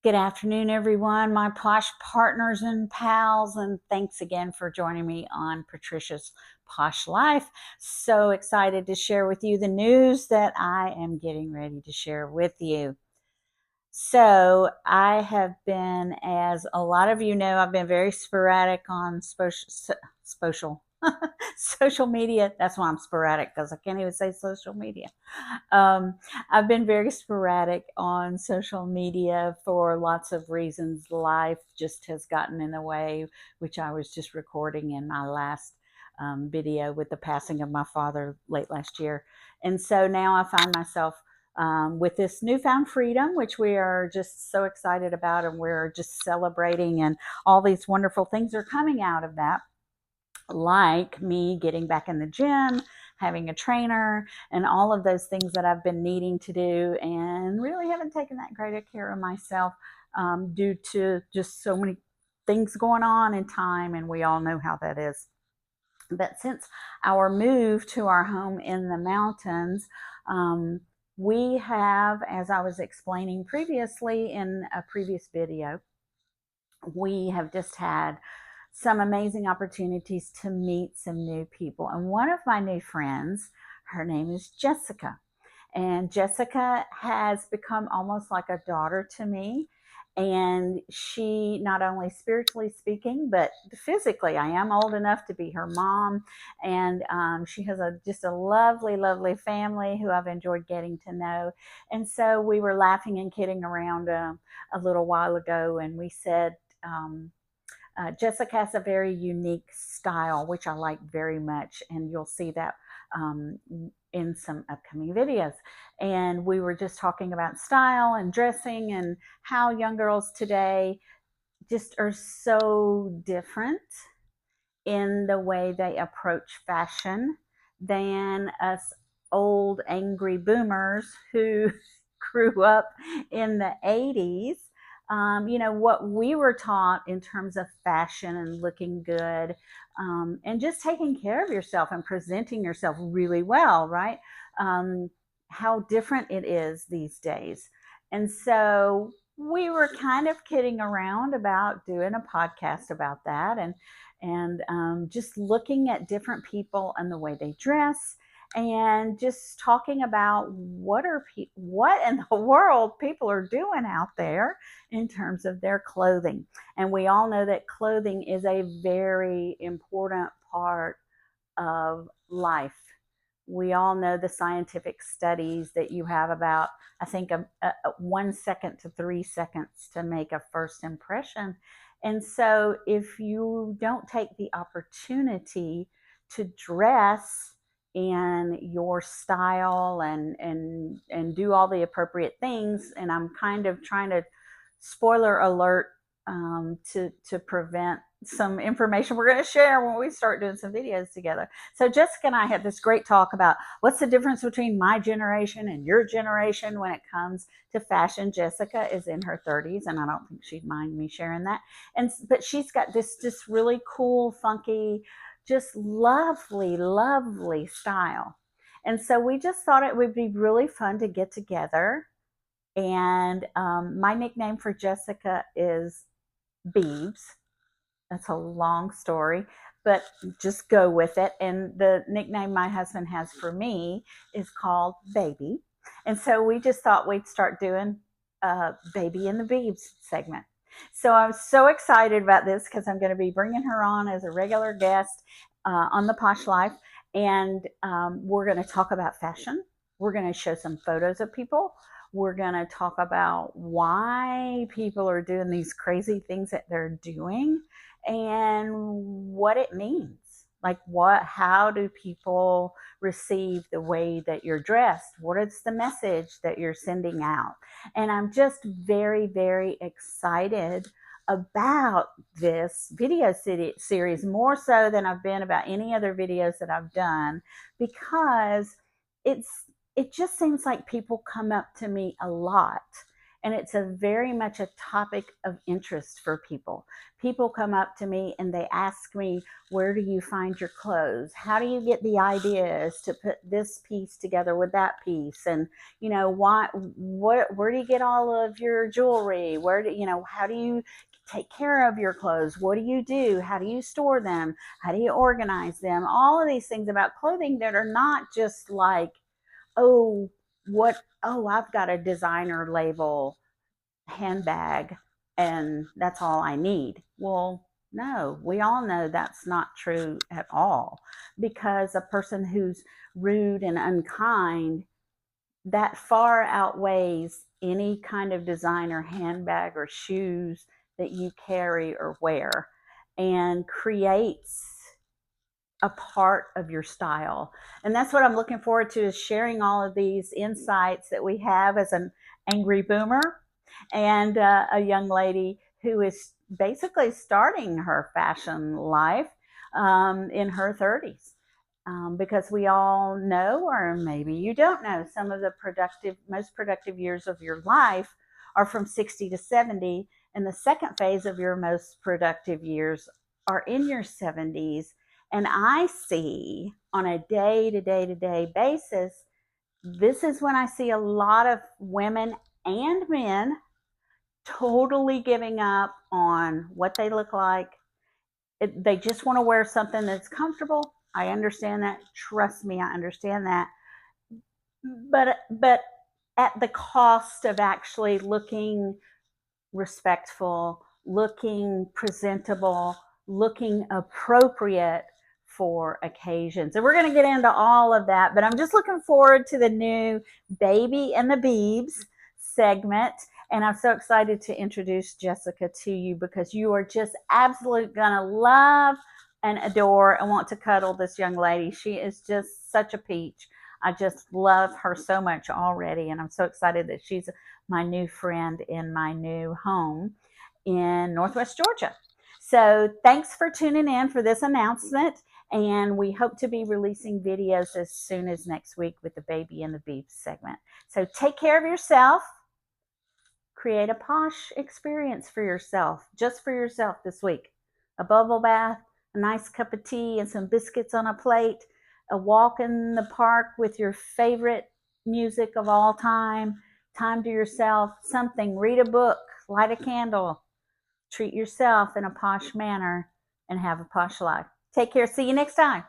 Good afternoon, everyone, my Posh partners and pals, and thanks again for joining me on Patricia's Posh Life. So excited to share with you the news that I am getting ready to share with you. So I have been, as a lot of you know, I've been very sporadic on social social media. That's why I'm sporadic, because I can't even say social media. Um, I've been very sporadic on social media for lots of reasons. Life just has gotten in the way, which I was just recording in my last video with the passing of my father late last year. And so now I find myself with this newfound freedom, which we are just so excited about, and we're just celebrating, and all these wonderful things are coming out of that, like me getting back in the gym, having a trainer, and all of those things that I've been needing to do and really haven't taken that great care of myself due to just so many things going on in time, and we all know how that is. But since our move to our home in the mountains, we have, as I was explaining previously in a previous video, we have just had some amazing opportunities to meet some new people. And one of my new friends, her name is Jessica. And Jessica has become almost like a daughter to me. And she, not only spiritually speaking, but physically, I am old enough to be her mom. And she has just a lovely, lovely family who I've enjoyed getting to know. And so we were laughing and kidding around a little while ago, and we said, Jessica has a very unique style, which I like very much, and you'll see that um, in some upcoming videos. And we were just talking about style and dressing, and how young girls today just are so different in the way they approach fashion than us old angry boomers who grew up in the 80s. What we were taught in terms of fashion and looking good, and just taking care of yourself and presenting yourself really well, right? How different it is these days. And so we were kind of kidding around about doing a podcast about that, and just looking at different people and the way they dress, and just talking about what in the world people are doing out there in terms of their clothing. And we all know that clothing is a very important part of life. We all know the scientific studies that you have about, I think, 1 second to 3 seconds to make a first impression. And so if you don't take the opportunity to dress in your style and do all the appropriate things, and I'm kind of trying to, spoiler alert, to prevent some information we're going to share when we start doing some videos together. So Jessica and I had this great talk about what's the difference between my generation and your generation when it comes to fashion. Jessica is in her 30s, and I don't think she'd mind me sharing that. But she's got this just really cool, funky, just lovely, lovely style. And so we just thought it would be really fun to get together. And my nickname for Jessica is Biebs. That's a long story, but just go with it. And the nickname my husband has for me is called Baby. And so we just thought we'd start doing Baby and the Biebs segment. So I'm so excited about this, because I'm going to be bringing her on as a regular guest on the Posh Life. And we're going to talk about fashion. We're going to show some photos of people. We're going to talk about why people are doing these crazy things that they're doing, and what it means. Like, how do people receive the way that you're dressed? What is the message that you're sending out? And I'm just very, very excited about this video series, more so than I've been about any other videos that I've done, because it just seems like people come up to me a lot And it's a very much a topic of interest for people. People come up to me and they ask me, where do you find your clothes? How do you get the ideas to put this piece together with that piece? And, where do you get all of your jewelry? How do you take care of your clothes? What do you do? How do you store them? How do you organize them? All of these things about clothing that are not just like, oh, I've got a designer label handbag and that's all I need. Well, no, we all know that's not true at all, because a person who's rude and unkind, that far outweighs any kind of designer handbag or shoes that you carry or wear, and creates a part of your style. And that's what I'm looking forward to, is sharing all of these insights that we have as an angry boomer and a young lady who is basically starting her fashion life in her 30s. Because we all know, or maybe you don't know, some of the most productive years of your life are from 60 to 70, and the second phase of your most productive years are in your 70s. And I see on a day to day basis, this is when I see a lot of women and men totally giving up on what they look like. They just want to wear something that's comfortable. I understand that. Trust me, I understand that. But at the cost of actually looking respectful, looking presentable, looking appropriate for occasions. And we're going to get into all of that, but I'm just looking forward to the new Baby and the Biebs segment. And I'm so excited to introduce Jessica to you, because you are just absolutely going to love and adore and want to cuddle this young lady. She is just such a peach. I just love her so much already, and I'm so excited that she's my new friend in my new home in Northwest Georgia. So thanks for tuning in for this announcement, and we hope to be releasing videos as soon as next week with the Baby and the Biebs segment. So take care of yourself. Create a posh experience for yourself, just for yourself this week. A bubble bath, a nice cup of tea, and some biscuits on a plate, a walk in the park with your favorite music of all time to yourself, something, read a book, light a candle, treat yourself in a posh manner, and have a posh life. Take care. See you next time.